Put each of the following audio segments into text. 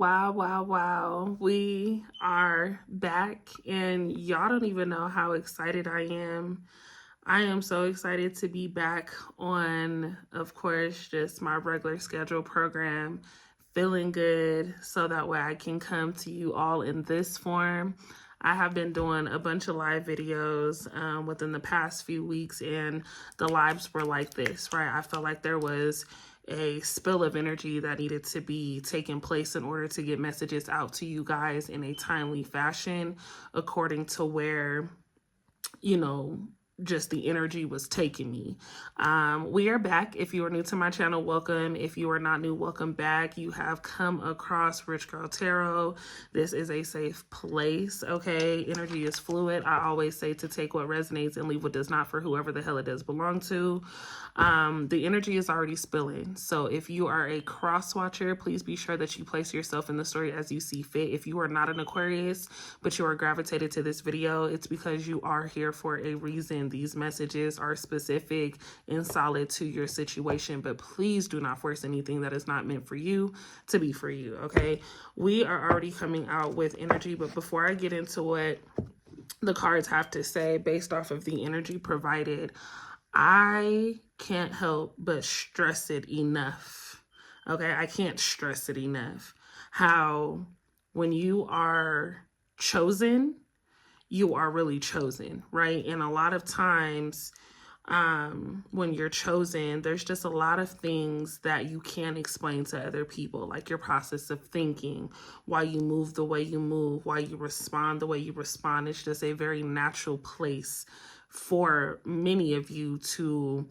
Wow. We are back, and y'all don't even know how excited I am. I am so excited to be back on, of course, just my regular schedule program, feeling good, so that way I can come to you all in this form. I have been doing a bunch of live videos within the past few weeks, and the lives were like this, right? I felt like there was a spill of energy that needed to be taking place in order to get messages out to you guys in a timely fashion, according to where, you know, just the energy was taking me. We are back. If you are new to my channel, welcome. If you are not new, welcome back. You have come across Rich Girl Tarot. This is a safe place, okay? Energy is fluid. I always say to take what resonates and leave what does not for whoever the hell it does belong to. The energy is already spilling. So if you are a cross watcher, please be sure that you place yourself in the story as you see fit. If you are not an Aquarius, but you are gravitated to this video, it's because you are here for a reason. These messages are specific and solid to your situation, but please do not force anything that is not meant for you to be for you, okay? We are already coming out with energy, but before I get into what the cards have to say based off of the energy provided, I can't help but stress it enough. Okay, I can't stress it enough. How when you are chosen, you are really chosen, right? And a lot of times when you're chosen, there's just a lot of things that you can't explain to other people, like your process of thinking, why you move the way you move, why you respond the way you respond. It's just a very natural place for many of you to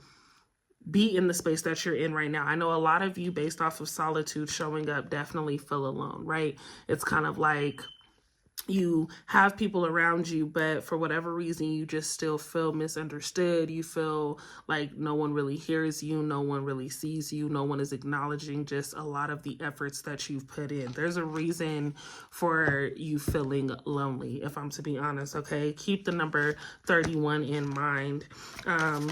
be in the space that you're in right now. I know a lot of you, based off of solitude showing up, definitely feel alone, right? It's kind of like you have people around you, but for whatever reason, you just still feel misunderstood. You feel like no one really hears you. No one really sees you. No one is acknowledging just a lot of the efforts that you've put in. There's a reason for you feeling lonely, if I'm to be honest, okay? Keep the number 31 in mind.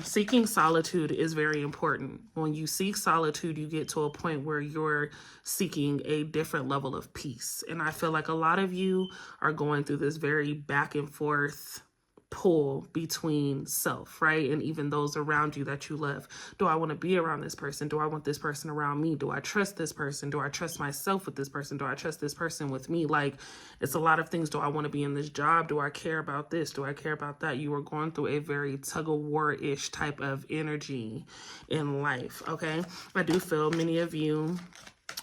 Seeking solitude is very important. When you seek solitude, you get to a point where you're seeking a different level of peace. And I feel like a lot of you are going through this very back and forth pull between self, right? And even those around you that you love. Do I want to be around this person? Do I want this person around me? Do I trust this person? Do I trust myself with this person? Do I trust this person with me? Like, it's a lot of things. Do I want to be in this job? Do I care about this? Do I care about that? You are going through a very tug-of-war-ish type of energy in life, okay? I do feel many of you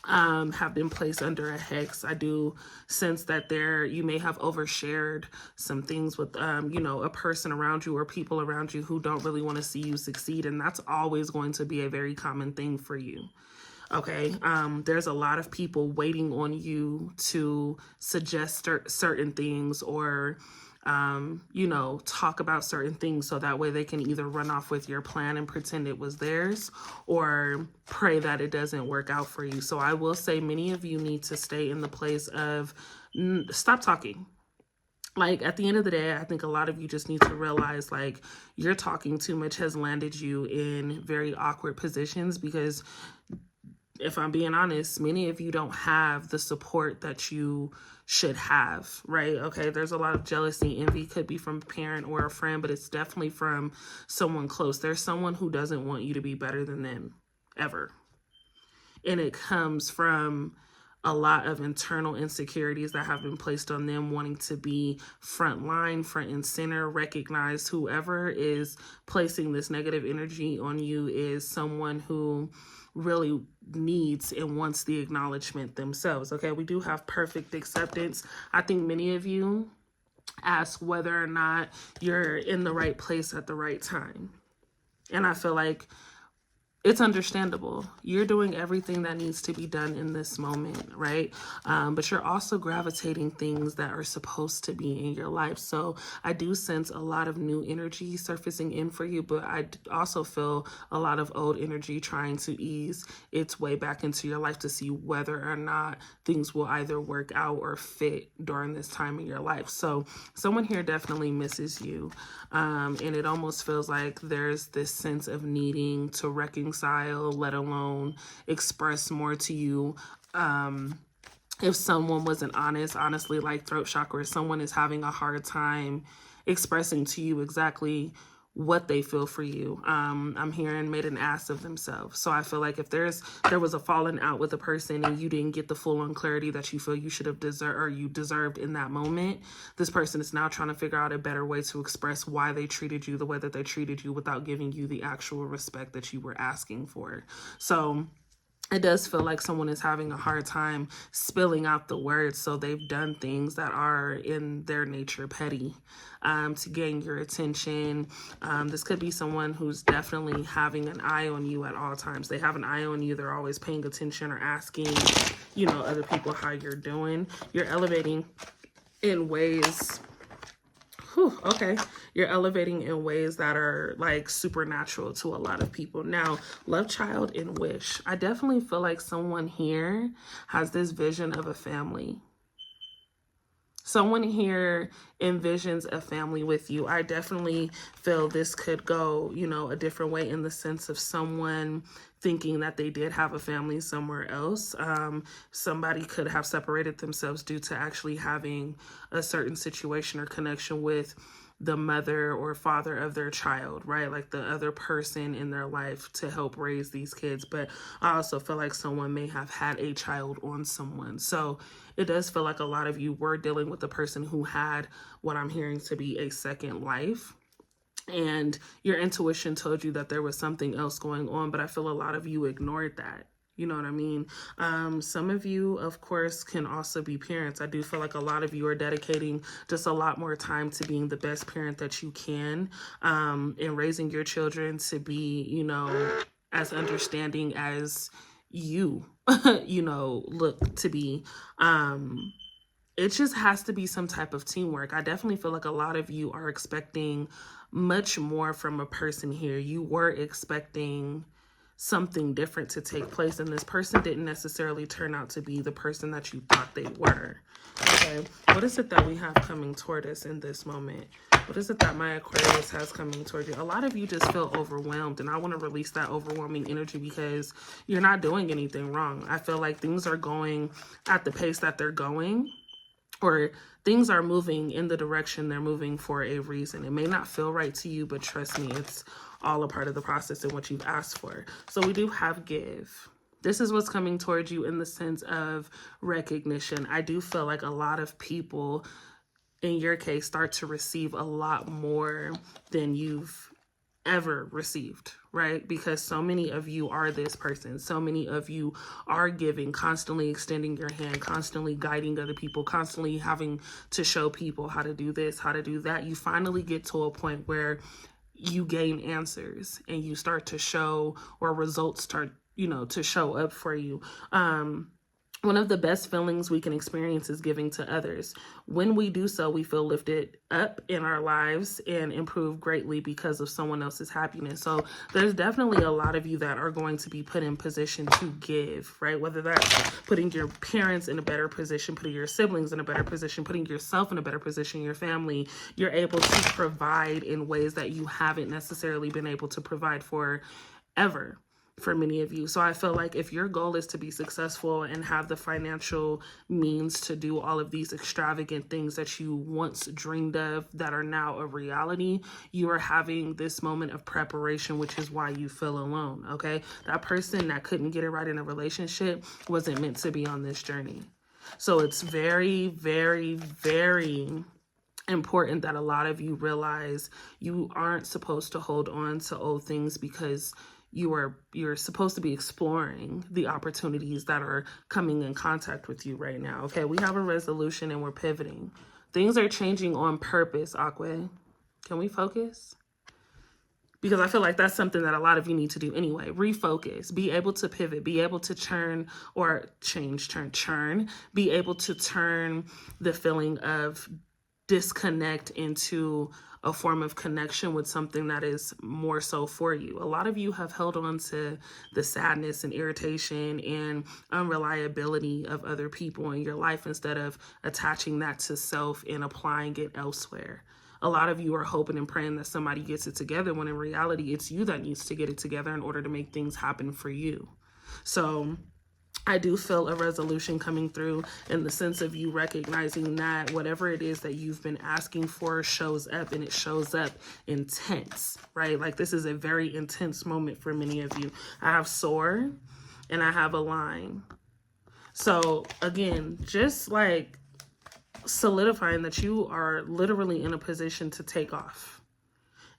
have been placed under a hex. I do sense that you may have overshared some things with, a person around you or people around you who don't really want to see you succeed. And that's always going to be a very common thing for you. Okay. There's a lot of people waiting on you to suggest certain things or talk about certain things so that way they can either run off with your plan and pretend it was theirs or pray that it doesn't work out for you. So I will say many of you need to stay in the place of stop talking. Like, at the end of the day, I think a lot of you just need to realize, like, your talking too much has landed you in very awkward positions because, if I'm being honest, many of you don't have the support that you should have, right? Okay, there's a lot of jealousy, envy, could be from a parent or a friend, but it's definitely from someone close. There's someone who doesn't want you to be better than them, ever. And it comes from a lot of internal insecurities that have been placed on them, wanting to be front line, front and center, recognized. Whoever is placing this negative energy on you is someone who really needs and wants the acknowledgement themselves, okay? We do have perfect acceptance. I think many of you ask whether or not you're in the right place at the right time. And I feel like it's understandable. You're doing everything that needs to be done in this moment, right? But you're also gravitating things that are supposed to be in your life. So I do sense a lot of new energy surfacing in for you, but I also feel a lot of old energy trying to ease its way back into your life to see whether or not things will either work out or fit during this time in your life. So someone here definitely misses you. And it almost feels like there's this sense of needing to reconcile, let alone express more to you if someone wasn't honest, honestly, like throat chakra, someone is having a hard time expressing to you exactly what they feel for you. I'm hearing made an ass of themselves. So I feel like if there was a falling out with a person and you didn't get the full on clarity that you feel you should have deserved or you deserved in that moment, this person is now trying to figure out a better way to express why they treated you the way that they treated you without giving you the actual respect that you were asking for. So it does feel like someone is having a hard time spilling out the words. So they've done things that are in their nature petty to gain your attention. This could be someone who's definitely having an eye on you at all times. They have an eye on you. They're always paying attention or asking, other people how you're doing. You're elevating in ways... okay. You're elevating in ways that are like supernatural to a lot of people. Now, love child and wish. I definitely feel like someone here has this vision of a family. Someone here envisions a family with you. I definitely feel this could go, a different way in the sense of someone thinking that they did have a family somewhere else. Somebody could have separated themselves due to actually having a certain situation or connection with the mother or father of their child, right? Like the other person in their life to help raise these kids. But I also feel like someone may have had a child on someone. So it does feel like a lot of you were dealing with a person who had what I'm hearing to be a second life. And your intuition told you that there was something else going on, but I feel a lot of you ignored that. You know what I mean? Some of you, of course, can also be parents. I do feel like a lot of you are dedicating just a lot more time to being the best parent that you can, and raising your children to be, as understanding as you, look to be. It just has to be some type of teamwork. I definitely feel like a lot of you are expecting much more from a person here. You were expecting something different to take place, and this person didn't necessarily turn out to be the person that you thought they were. Okay, what is it that we have coming toward us in this moment? What is it that my Aquarius has coming toward you? A lot of you just feel overwhelmed, and I want to release that overwhelming energy because you're not doing anything wrong. I feel like things are going at the pace that they're going, or things are moving in the direction they're moving for a reason. It may not feel right to you, but trust me, it's all a part of the process and what you've asked for. So we do have give. This is what's coming towards you in the sense of recognition. I do feel like a lot of people, in your case, start to receive a lot more than you've ever received, right? Because so many of you are this person. So many of you are giving, constantly extending your hand, constantly guiding other people, constantly having to show people how to do this, how to do that. You finally get to a point where you gain answers and you start to show, or results start, to show up for you. One of the best feelings we can experience is giving to others. When we do so, we feel lifted up in our lives and improve greatly because of someone else's happiness. So there's definitely a lot of you that are going to be put in position to give, right? Whether that's putting your parents in a better position, putting your siblings in a better position, putting yourself in a better position, your family, you're able to provide in ways that you haven't necessarily been able to provide for ever. For many of you. So I feel like if your goal is to be successful and have the financial means to do all of these extravagant things that you once dreamed of that are now a reality, you are having this moment of preparation, which is why you feel alone, okay? That person that couldn't get it right in a relationship wasn't meant to be on this journey. So it's very, very, very important that a lot of you realize you aren't supposed to hold on to old things because you're supposed to be exploring the opportunities that are coming in contact with you right now. Okay, we have a resolution and we're pivoting. Things are changing on purpose, Aqua. Can we focus? Because I feel like that's something that a lot of you need to do anyway. Refocus, be able to pivot, be able to churn, be able to turn the feeling of disconnect into a form of connection with something that is more so for you. A lot of you have held on to the sadness and irritation and unreliability of other people in your life instead of attaching that to self and applying it elsewhere. A lot of you are hoping and praying that somebody gets it together when in reality, it's you that needs to get it together in order to make things happen for you. So I do feel a resolution coming through in the sense of you recognizing that whatever it is that you've been asking for shows up, and it shows up intense, right? Like this is a very intense moment for many of you. I have soar and I have align. So again, just like solidifying that you are literally in a position to take off.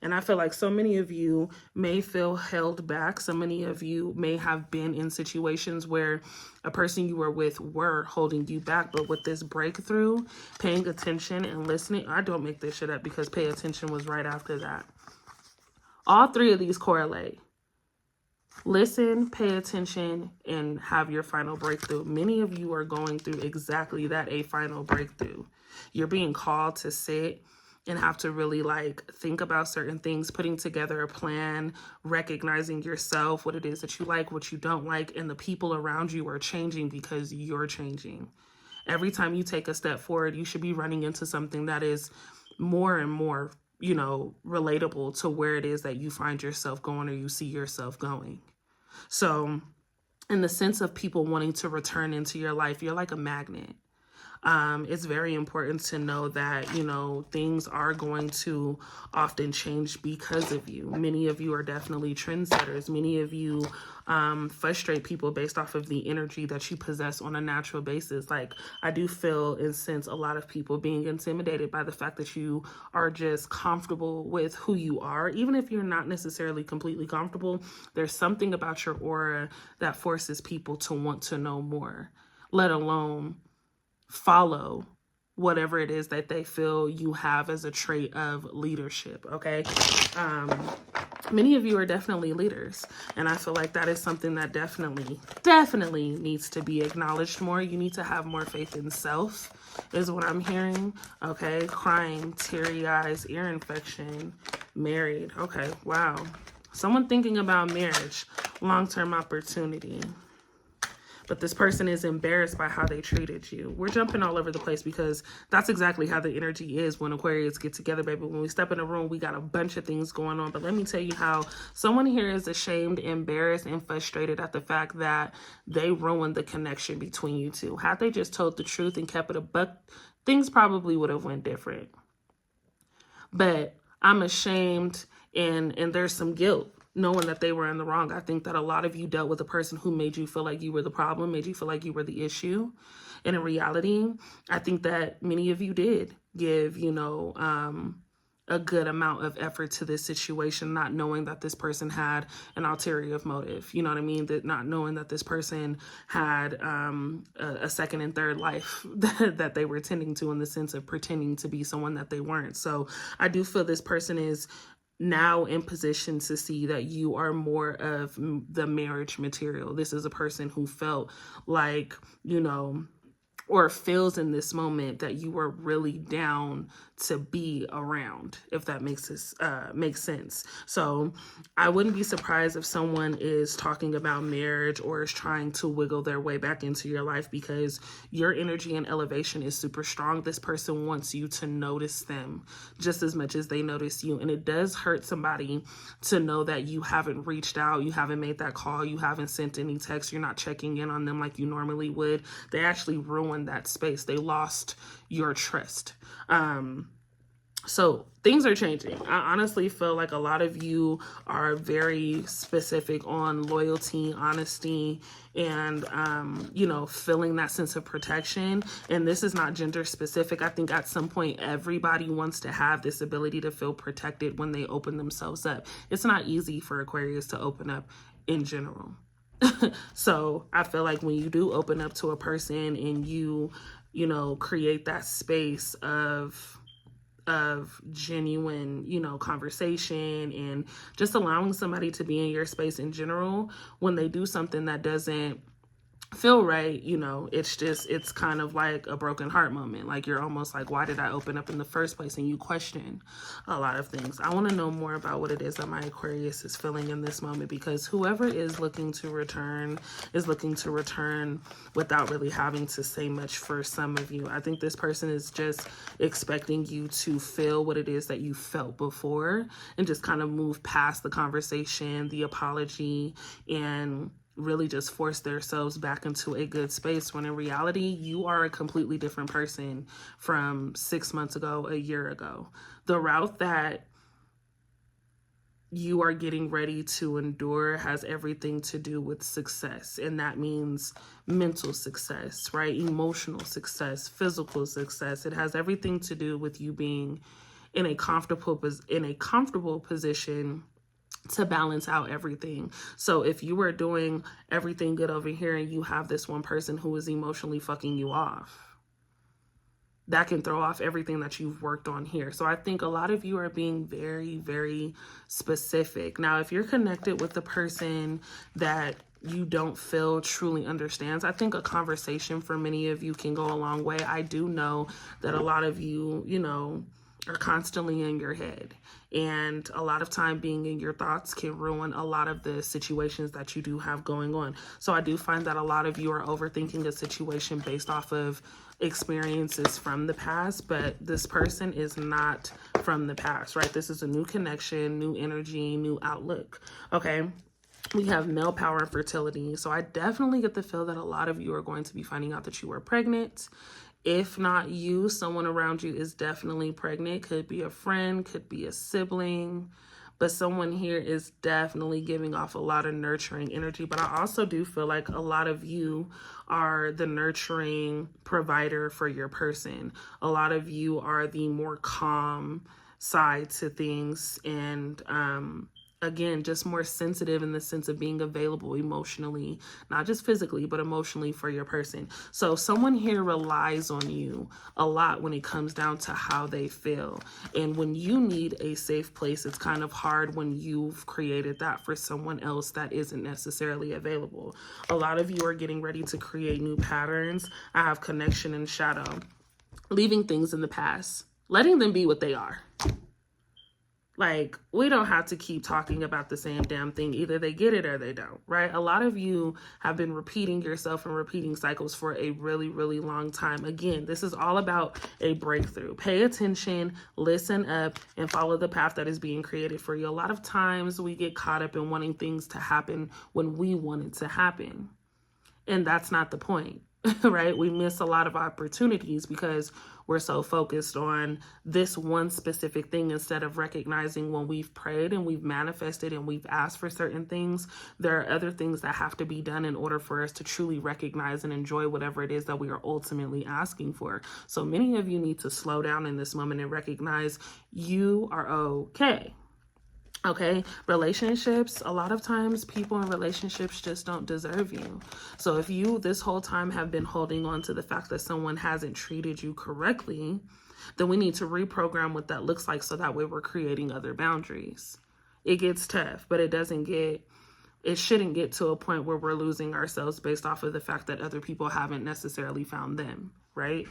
And I feel like so many of you may feel held back. So many of you may have been in situations where a person you were with were holding you back. But with this breakthrough, paying attention and listening, I don't make this shit up because pay attention was right after that. All three of these correlate. Listen, pay attention, and have your final breakthrough. Many of you are going through exactly that, a final breakthrough. You're being called to sit and have to really like think about certain things, putting together a plan, recognizing yourself, what it is that you like, what you don't like, and the people around you are changing because you're changing. Every time you take a step forward, you should be running into something that is more and more, you know, relatable to where it is that you find yourself going or you see yourself going. So in the sense of people wanting to return into your life, you're like a magnet. It's very important to know that, you know, things are going to often change because of you. Many of you are definitely trendsetters. Many of you frustrate people based off of the energy that you possess on a natural basis. Like I do feel and sense a lot of people being intimidated by the fact that you are just comfortable with who you are. Even if you're not necessarily completely comfortable, there's something about your aura that forces people to want to know more, let alone follow whatever it is that they feel you have as a trait of leadership. Okay. Many of you are definitely leaders, and I feel like that is something that definitely needs to be acknowledged more. You need to have more faith in self is what I'm hearing. Okay. Crying, teary eyes, ear infection, married. Okay. Wow. Someone thinking about marriage, long-term opportunity. But this person is embarrassed by how they treated you. We're jumping all over the place because that's exactly how the energy is when Aquarius get together, baby. When we step in a room, we got a bunch of things going on. But let me tell you how someone here is ashamed, embarrassed, and frustrated at the fact that they ruined the connection between you two. Had they just told the truth and kept it a buck, things probably would have went different. But I'm ashamed, and there's some guilt knowing that they were in the wrong. I think that a lot of you dealt with a person who made you feel like you were the problem, made you feel like you were the issue. And in reality, I think that many of you did give, you know, a good amount of effort to this situation, not knowing that this person had an ulterior motive. You know what I mean? That not knowing that this person had a second and third life that they were tending to, in the sense of pretending to be someone that they weren't. So I do feel this person is now in position to see that you are more of the marriage material. This is a person who felt like, you know, or feels in this moment that you were really down to be around, if that makes sense. So I wouldn't be surprised if someone is talking about marriage or is trying to wiggle their way back into your life, because your energy and elevation is super strong. This person wants you to notice them just as much as they notice you. And it does hurt somebody to know that you haven't reached out, you haven't made that call, you haven't sent any text, you're not checking in on them like you normally would. They actually ruined that space. They lost your trust. So things are changing. I honestly feel like a lot of you are very specific on loyalty, honesty, and, you know, feeling that sense of protection. And this is not gender specific. I think at some point, everybody wants to have this ability to feel protected when they open themselves up. It's not easy for Aquarius to open up in general. So I feel like when you do open up to a person and you know, create that space of genuine, you know, conversation and just allowing somebody to be in your space in general, when they do something that doesn't feel right, you know, it's kind of like a broken heart moment. Like you're almost like, why did I open up in the first place? And you question a lot of things. I want to know more about what it is that my Aquarius is feeling in this moment, because whoever is looking to return is looking to return without really having to say much for some of you. I think this person is just expecting you to feel what it is that you felt before and just kind of move past the conversation, the apology, and really just force themselves back into a good space, when in reality, you are a completely different person from 6 months ago, a year ago. The route that you are getting ready to endure has everything to do with success. And that means mental success, right? Emotional success, physical success. It has everything to do with you being in a comfortable position to balance out everything. So if you are doing everything good over here and you have this one person who is emotionally fucking you off, that can throw off everything that you've worked on here. So I think a lot of you are being very, very specific. Now, if you're connected with the person that you don't feel truly understands, I think a conversation for many of you can go a long way. I do know that a lot of you, are constantly in your head, and a lot of time being in your thoughts can ruin a lot of the situations that you do have going on. So I do find that a lot of you are overthinking a situation based off of experiences from the past, but this person is not from the past, right? This is a new connection, new energy, new outlook. Okay. We have male power and fertility. So I definitely get the feel that a lot of you are going to be finding out that you are pregnant. If not you, someone around you is definitely pregnant. Could be a friend, could be a sibling, but someone here is definitely giving off a lot of nurturing energy. But I also do feel like a lot of you are the nurturing provider for your person. A lot of you are the more calm side to things, and again, just more sensitive in the sense of being available emotionally, not just physically, but emotionally for your person. So someone here relies on you a lot when it comes down to how they feel. And when you need a safe place, it's kind of hard when you've created that for someone else that isn't necessarily available. A lot of you are getting ready to create new patterns. I have connection and shadow, leaving things in the past, letting them be what they are. Like, we don't have to keep talking about the same damn thing. Either they get it or they don't, right? A lot of you have been repeating yourself and repeating cycles for a really, really long time. Again, this is all about a breakthrough. Pay attention, listen up, and follow the path that is being created for you. A lot of times we get caught up in wanting things to happen when we want it to happen. And that's not the point, right? We miss a lot of opportunities because we're so focused on this one specific thing instead of recognizing when we've prayed and we've manifested and we've asked for certain things, there are other things that have to be done in order for us to truly recognize and enjoy whatever it is that we are ultimately asking for. So many of you need to slow down in this moment and recognize you are okay. Okay, relationships, a lot of times people in relationships just don't deserve you. So if you this whole time have been holding on to the fact that someone hasn't treated you correctly, then we need to reprogram what that looks like so that way we're creating other boundaries. It gets tough, but it shouldn't get to a point where we're losing ourselves based off of the fact that other people haven't necessarily found them, right?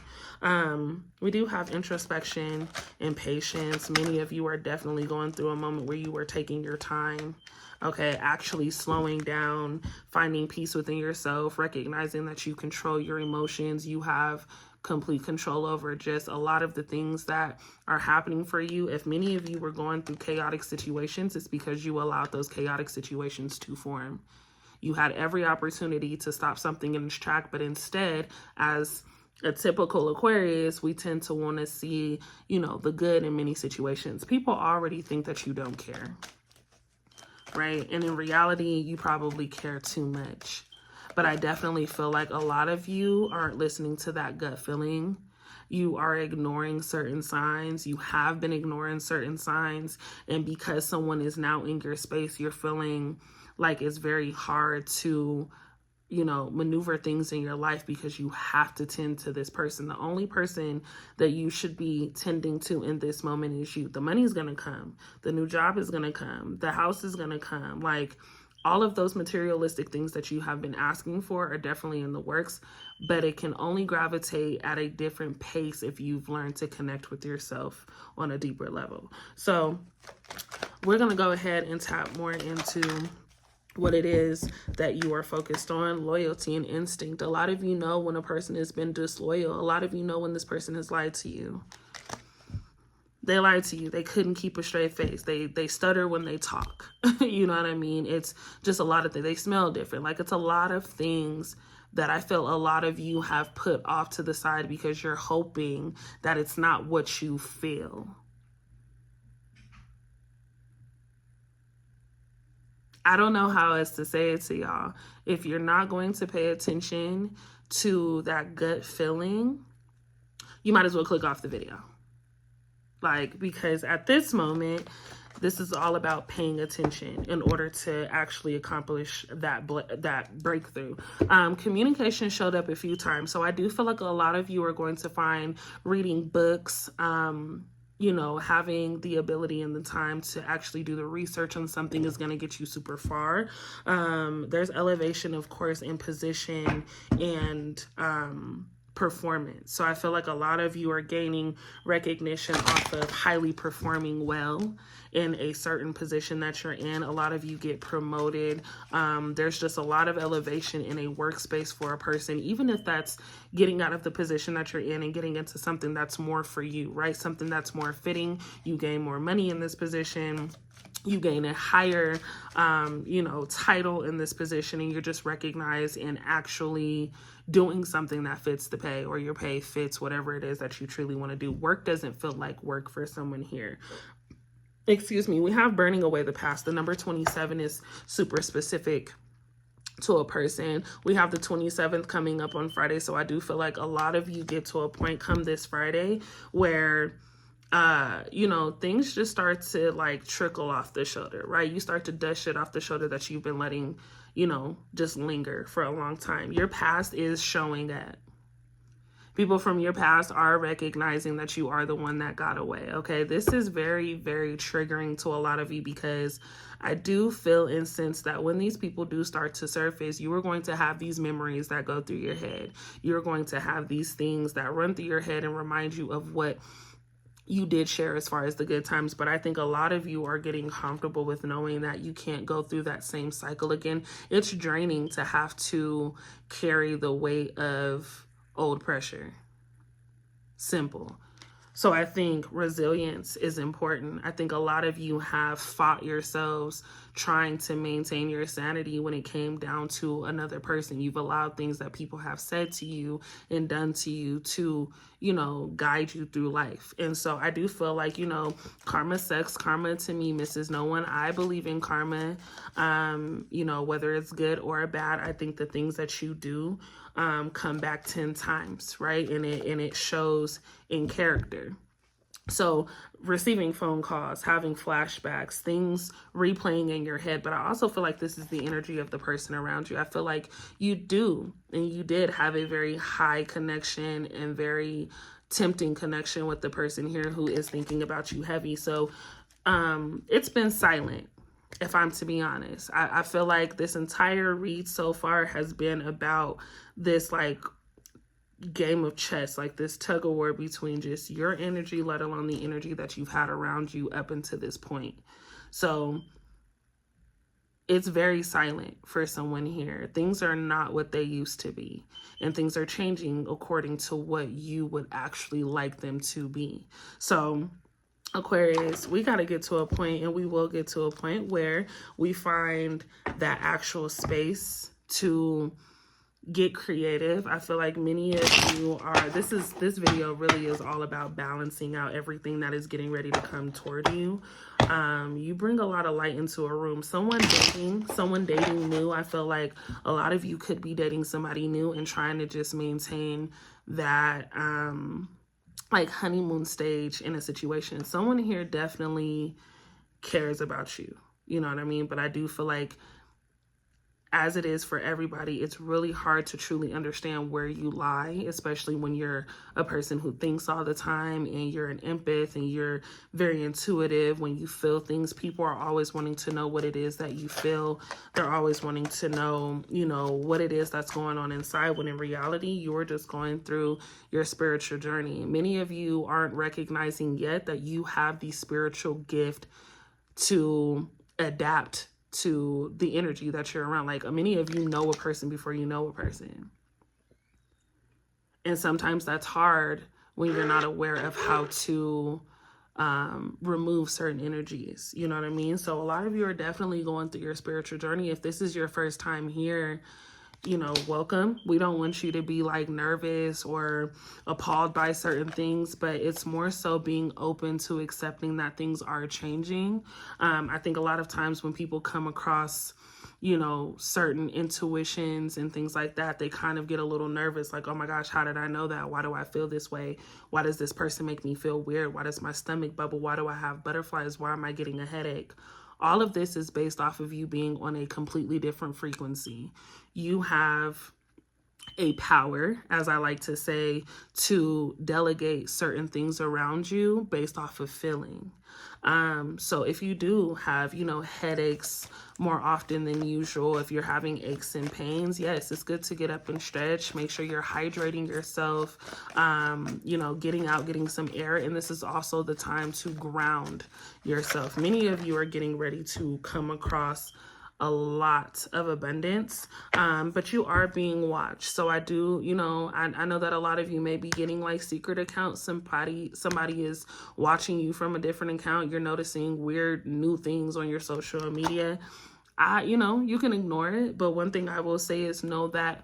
We do have introspection and patience. Many of you are definitely going through a moment where you are taking your time, okay, actually slowing down, finding peace within yourself, recognizing that you control your emotions. You have complete control over just a lot of the things that are happening for you. If many of you were going through chaotic situations, it's because you allowed those chaotic situations to form. You had every opportunity to stop something in its track, but instead, as a typical Aquarius, we tend to want to see, the good in many situations. People already think that you don't care, right? And in reality, you probably care too much. But I definitely feel like a lot of you aren't listening to that gut feeling. You are ignoring certain signs. You have been ignoring certain signs. And because someone is now in your space, you're feeling like it's very hard to, maneuver things in your life because you have to tend to this person. The only person that you should be tending to in this moment is you. The money's going to come. The new job is going to come. The house is going to come. Like, all of those materialistic things that you have been asking for are definitely in the works, but it can only gravitate at a different pace if you've learned to connect with yourself on a deeper level. So we're going to go ahead and tap more into what it is that you are focused on. Loyalty and instinct. A lot of you know when a person has been disloyal. A lot of you know when this person has lied to you. They lied to you. They couldn't keep a straight face. They stutter when they talk. You know what I mean? It's just a lot of things. They smell different. Like, it's a lot of things that I feel a lot of you have put off to the side because you're hoping that it's not what you feel. I don't know how else to say it to y'all. If you're not going to pay attention to that gut feeling, you might as well click off the video. Like, because at this moment, this is all about paying attention in order to actually accomplish that breakthrough. Communication showed up a few times. So I do feel like a lot of you are going to find reading books, you know, having the ability and the time to actually do the research on something is going to get you super far. There's elevation, of course, in position and performance. So I feel like a lot of you are gaining recognition off of highly performing well in a certain position that you're in. A lot of you get promoted. There's just a lot of elevation in a workspace for a person, even if that's getting out of the position that you're in and getting into something that's more for you, right? Something that's more fitting. You gain more money in this position. You gain a higher, you know, title in this position, and you're just recognized in actually doing something that fits the pay, or your pay fits whatever it is that you truly want to do. Work doesn't feel like work for someone here. Excuse me. We have burning away the past. The number 27 is super specific to a person. We have the 27th coming up on Friday. So I do feel like a lot of you get to a point come this Friday where you know, things just start to like trickle off the shoulder, right? You start to dust shit off the shoulder that you've been letting, you know, just linger for a long time. Your past is showing up. People from your past are recognizing that you are the one that got away, okay? This is very, very triggering to a lot of you because I do feel and sense that when these people do start to surface, you are going to have these memories that go through your head. You're going to have these things that run through your head and remind you of what you did share as far as the good times. But I think a lot of you are getting comfortable with knowing that you can't go through that same cycle again. It's draining to have to carry the weight of old pressure. Simple. So I think resilience is important. I think a lot of you have fought yourselves trying to maintain your sanity when it came down to another person. You've allowed things that people have said to you and done to you to, you know, guide you through life. And so I do feel like, you know, karma sucks. Karma to me misses no one. I believe in karma, you know, whether it's good or bad. I think the things that you do come back 10 times, right? And it shows in character. So receiving phone calls, having flashbacks, things replaying in your head. But I also feel like this is the energy of the person around you. I feel like you do, and you did have a very high connection and very tempting connection with the person here who is thinking about you heavy. So it's been silent, if I'm to be honest. I feel like this entire read so far has been about this like game of chess, like this tug of war between just your energy, let alone the energy that you've had around you up until this point. So it's very silent for someone here. Things are not what they used to be, and things are changing according to what you would actually like them to be. So Aquarius, we got to get to a point, and we will get to a point where we find that actual space to get creative. I feel like many of you are, this video really is all about balancing out everything that is getting ready to come toward you. You bring a lot of light into a room. Someone dating new. I feel like a lot of you could be dating somebody new and trying to just maintain that like honeymoon stage in a situation. Someone here definitely cares about you. You know what I mean? But I do feel like, as it is for everybody, it's really hard to truly understand where you lie, especially when you're a person who thinks all the time and you're an empath and you're very intuitive. When you feel things, people are always wanting to know what it is that you feel. They're always wanting to know, you know, what it is that's going on inside, when in reality, you're just going through your spiritual journey. Many of you aren't recognizing yet that you have the spiritual gift to adapt to the energy that you're around. Like, many of you know a person before you know a person. And sometimes that's hard when you're not aware of how to remove certain energies. You know what I mean? So a lot of you are definitely going through your spiritual journey. If this is your first time here, you know, welcome. We don't want you to be like nervous or appalled by certain things, but it's more so being open to accepting that things are changing. I think a lot of times when people come across, you know, certain intuitions and things like that, they kind of get a little nervous, like, oh my gosh, how did I know that? Why do I feel this way? Why does this person make me feel weird? Why does my stomach bubble? Why do I have butterflies? Why am I getting a headache? All of this is based off of you being on a completely different frequency. You have a power, as I like to say, to delegate certain things around you based off of feeling. So if you do have, you know, headaches more often than usual, if you're having aches and pains, yes, it's good to get up and stretch. Make sure you're hydrating yourself, you know, getting out, getting some air. And this is also the time to ground yourself. Many of you are getting ready to come across a lot of abundance, but you are being watched. So I do, you know, I know that a lot of you may be getting like secret accounts. Somebody is watching you from a different account. You're noticing weird new things on your social media. You know, you can ignore it, but one thing I will say is know that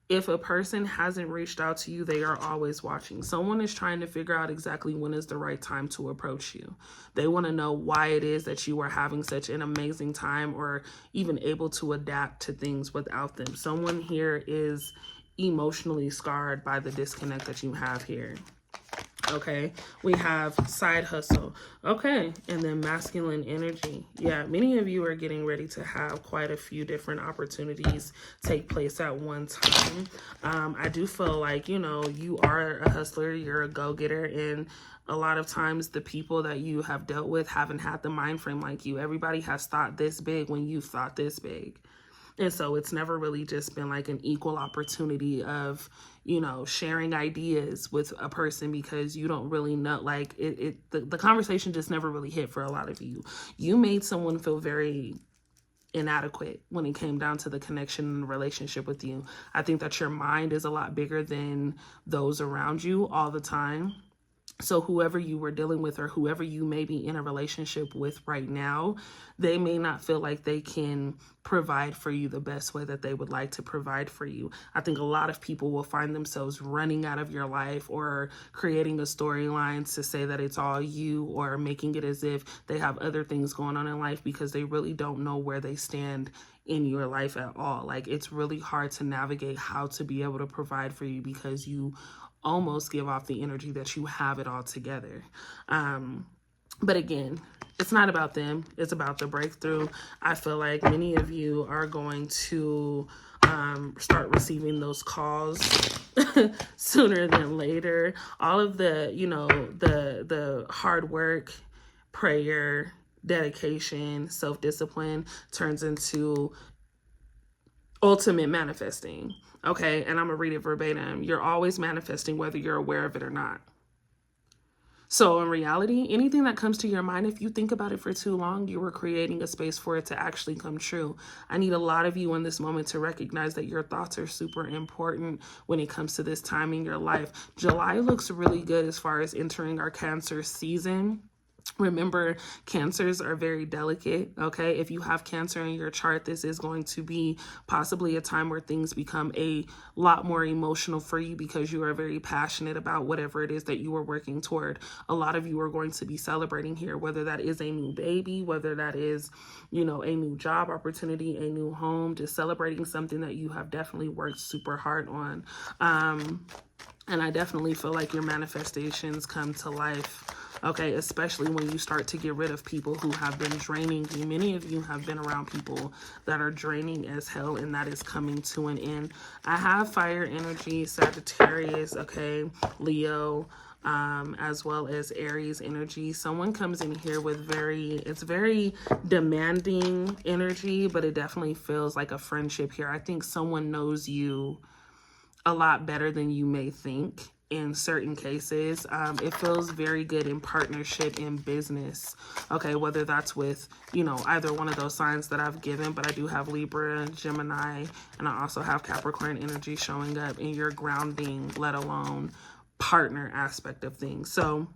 if a person hasn't reached out to you, they are always watching. Someone is trying to figure out exactly when is the right time to approach you. They want to know why it is that you are having such an amazing time or even able to adapt to things without them. Someone here is emotionally scarred by the disconnect that you have here. Okay, we have side hustle. Okay, and then masculine energy. Yeah, many of you are getting ready to have quite a few different opportunities take place at one time. I do feel like, you know, you are a hustler, you're a go-getter, and a lot of times the people that you have dealt with haven't had the mind frame like you. Everybody has thought this big when you thought this big. And so it's never really just been like an equal opportunity of, you know, sharing ideas with a person because you don't really know, like the conversation just never really hit for a lot of you. You made someone feel very inadequate when it came down to the connection and relationship with you. I think that your mind is a lot bigger than those around you all the time. So whoever you were dealing with or whoever you may be in a relationship with right now, they may not feel like they can provide for you the best way that they would like to provide for you. I think a lot of people will find themselves running out of your life or creating a storyline to say that it's all you or making it as if they have other things going on in life because they really don't know where they stand in your life at all. Like, it's really hard to navigate how to be able to provide for you because you almost give off the energy that you have it all together. But again, it's not about them. It's about the breakthrough. I feel like many of you are going to start receiving those calls sooner than later. All of the, you know, the hard work, prayer, dedication, self-discipline turns into ultimate manifesting. Okay, and I'm gonna read it verbatim. You're always manifesting whether you're aware of it or not. So in reality, anything that comes to your mind, if you think about it for too long, you are creating a space for it to actually come true. I need a lot of you in this moment to recognize that your thoughts are super important when it comes to this time in your life. July looks really good as far as entering our Cancer season. Remember, cancers are very delicate, okay? If you have Cancer in your chart, this is going to be possibly a time where things become a lot more emotional for you because you are very passionate about whatever it is that you are working toward. A lot of you are going to be celebrating here, whether that is a new baby, whether that is, you know, a new job opportunity, a new home, just celebrating something that you have definitely worked super hard on. And I definitely feel like your manifestations come to life. Okay, especially when you start to get rid of people who have been draining you. Many of you have been around people that are draining as hell, and that is coming to an end. I have fire energy, Sagittarius, okay, Leo, as well as Aries energy. Someone comes in here with it's very demanding energy, but it definitely feels like a friendship here. I think someone knows you a lot better than you may think. In certain cases, it feels very good in partnership in business. Okay, whether that's with, you know, either one of those signs that I've given, but I do have Libra, Gemini, and I also have Capricorn energy showing up in your grounding, let alone partner aspect of things. So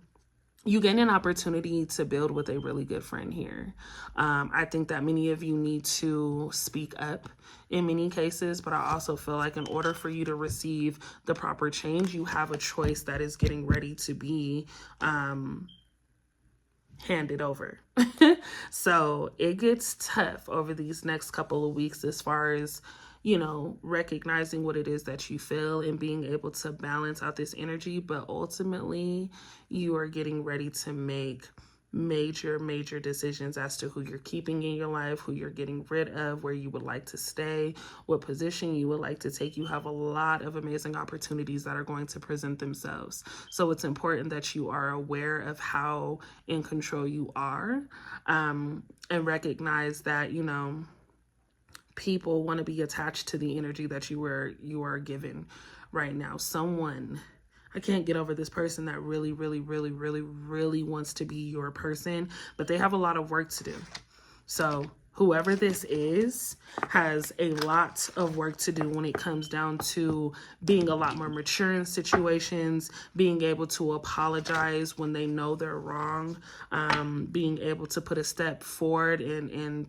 you gain an opportunity to build with a really good friend here. I think that many of you need to speak up in many cases, but I also feel like in order for you to receive the proper change, you have a choice that is getting ready to be handed over. So it gets tough over these next couple of weeks as far as, you know, recognizing what it is that you feel and being able to balance out this energy. But ultimately, you are getting ready to make major decisions as to who you're keeping in your life, who you're getting rid of, where you would like to stay, what position you would like to take. You have a lot of amazing opportunities that are going to present themselves. So it's important that you are aware of how in control you are, and recognize that, you know, people want to be attached to the energy that you are given right now. I can't get over this person that really wants to be your person, but they have a lot of work to do. So whoever this is has a lot of work to do when it comes down to being a lot more mature in situations, being able to apologize when they know they're wrong, being able to put a step forward and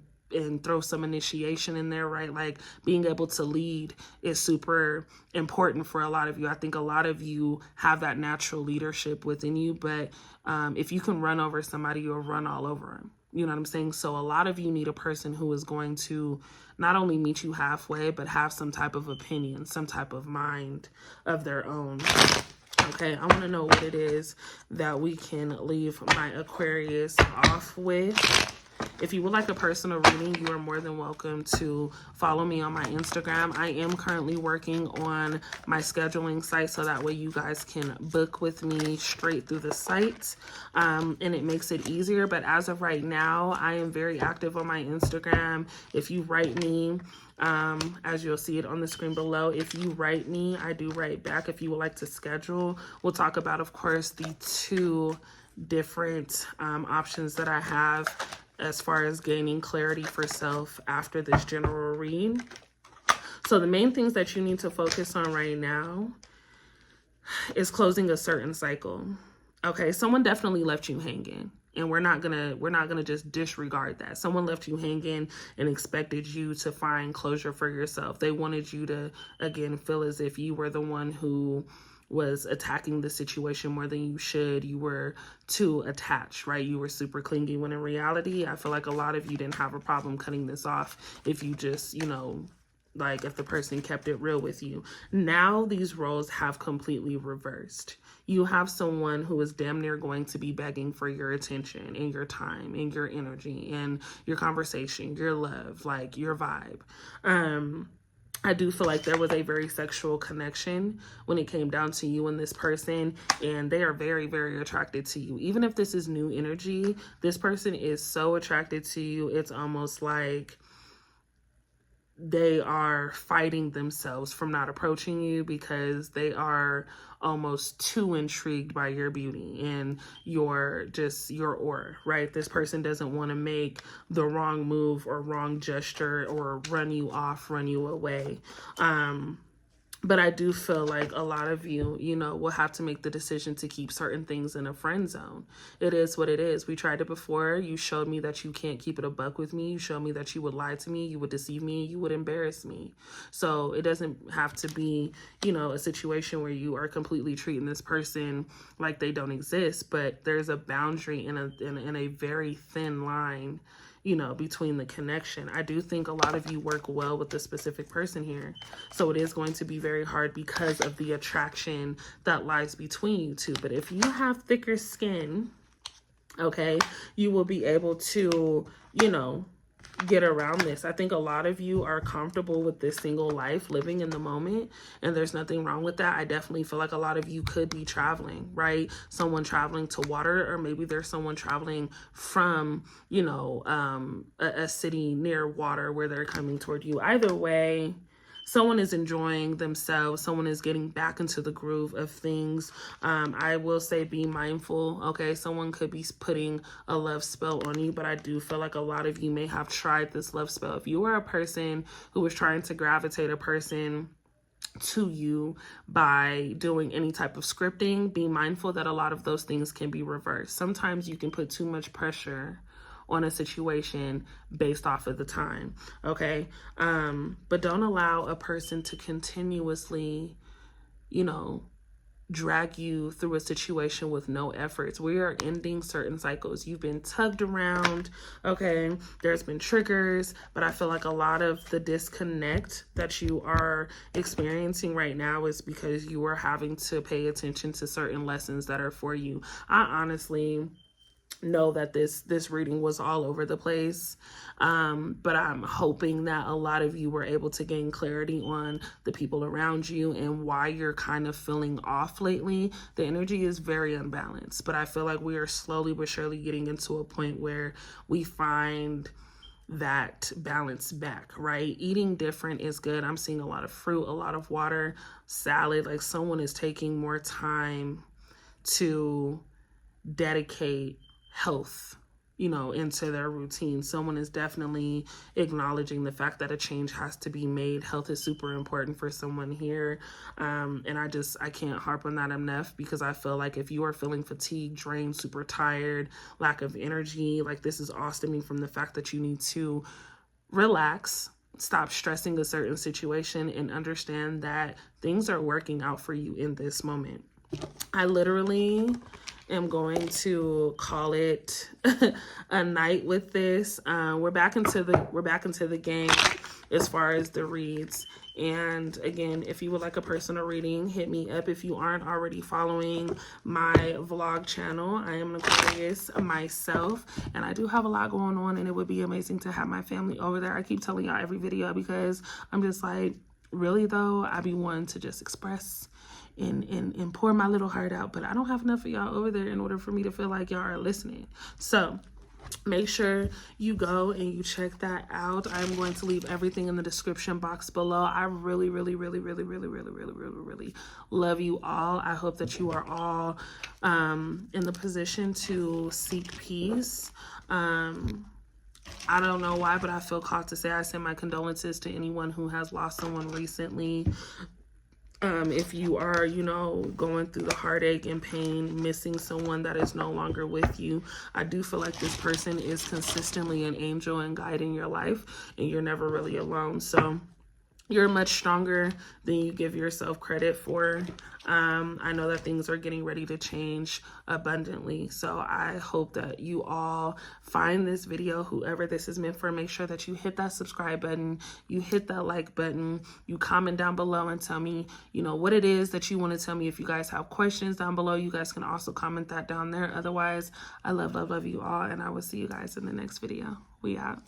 throw some initiation in there, right? Like being able to lead is super important for a lot of you. I think a lot of you have that natural leadership within you, but if you can run over somebody, you'll run all over them. You know what I'm saying? So a lot of you need a person who is going to not only meet you halfway, but have some type of opinion, some type of mind of their own. Okay, I want to know what it is that we can leave my Aquarius off with. If you would like a personal reading, you are more than welcome to follow me on my Instagram. I am currently working on my scheduling site so that way you guys can book with me straight through the site, and it makes it easier. But as of right now, I am very active on my Instagram. If you write me, as you'll see it on the screen below, if you write me, I do write back. If you would like to schedule, we'll talk about, of course, the two different options that I have as far as gaining clarity for self after this general read. So the main things that you need to focus on right now is closing a certain cycle. Okay, someone definitely left you hanging, and we're not gonna just disregard that. Someone left you hanging and expected you to find closure for yourself. They wanted you to, again, feel as if you were the one who was attacking the situation more than you should. You were too attached, right? You were super clingy, when in reality, I feel like a lot of you didn't have a problem cutting this off if you just, you know, like if the person kept it real with you. Now these roles have completely reversed. You have someone who is damn near going to be begging for your attention and your time and your energy and your conversation, your love, like your vibe. I do feel like there was a very sexual connection when it came down to you and this person, and they are very attracted to you. Even if this is new energy, this person is so attracted to you, it's almost like they are fighting themselves from not approaching you because they are almost too intrigued by your beauty and your aura, right? This person doesn't want to make the wrong move or wrong gesture or run you off, run you away. But I do feel like a lot of you, you know, will have to make the decision to keep certain things in a friend zone. It is what it is. We tried it before. You showed me that you can't keep it a buck with me. You showed me that you would lie to me, you would deceive me, you would embarrass me. So it doesn't have to be, you know, a situation where you are completely treating this person like they don't exist, but there's a boundary in a very thin line, you know, between the connection. I do think a lot of you work well with this specific person here. So it is going to be very hard because of the attraction that lies between you two. But if you have thicker skin, okay, you will be able to, you know, get around this. I think a lot of you are comfortable with this single life, living in the moment, and there's nothing wrong with that. I definitely feel like a lot of you could be traveling, right? Someone traveling to water, or maybe there's someone traveling from, you know, a city near water where they're coming toward you. Either way, someone is enjoying themselves. Someone is getting back into the groove of things. I will say be mindful, okay? Someone could be putting a love spell on you, but I do feel like a lot of you may have tried this love spell. If you are a person who was trying to gravitate a person to you by doing any type of scripting. Be mindful that a lot of those things can be reversed. Sometimes you can put too much pressure on a situation based off of the time, okay? But don't allow a person to continuously, drag you through a situation with no efforts. We are ending certain cycles. You've been tugged around, okay? There's been triggers, but I feel like a lot of the disconnect that you are experiencing right now is because you are having to pay attention to certain lessons that are for you. I honestly know that this reading was all over the place, but I'm hoping that a lot of you were able to gain clarity on the people around you and why you're kind of feeling off lately. The energy is very unbalanced, but I feel like we are slowly but surely getting into a point where we find that balance back, right? Eating different is good. I'm seeing a lot of fruit, a lot of water, salad. Like someone is taking more time to dedicate health, into their routine. Someone is definitely acknowledging the fact that a change has to be made. Health is super important for someone here. And I can't harp on that enough, because I feel like if you are feeling fatigued, drained, super tired, lack of energy, like this is all stemming from the fact that you need to relax, stop stressing a certain situation, and understand that things are working out for you in this moment. I literally am going to call it a night with this. We're back into the game as far as the reads. And again, if you would like a personal reading, hit me up. If you aren't already following my vlog channel, I am an Aquarius myself, and I do have a lot going on, and it would be amazing to have my family over there. I keep telling y'all every video, because I'm just like, really though, I be wanting to just express and pour my little heart out, but I don't have enough of y'all over there in order for me to feel like y'all are listening. So make sure you go and you check that out. I'm going to leave everything in the description box below. I really, really, really, really, really, really, really, really, really love you all. I hope that you are all in the position to seek peace. I don't know why, but I feel called to say I send my condolences to anyone who has lost someone recently. If you are, going through the heartache and pain, missing someone that is no longer with you, I do feel like this person is consistently an angel and guiding your life, and you're never really alone. So you're much stronger than you give yourself credit for. I know that things are getting ready to change abundantly. So I hope that you all find this video, whoever this is meant for. Make sure that you hit that subscribe button, you hit that like button, you comment down below and tell me, what it is that you want to tell me. If you guys have questions down below, you guys can also comment that down there. Otherwise, I love you all, and I will see you guys in the next video. We out.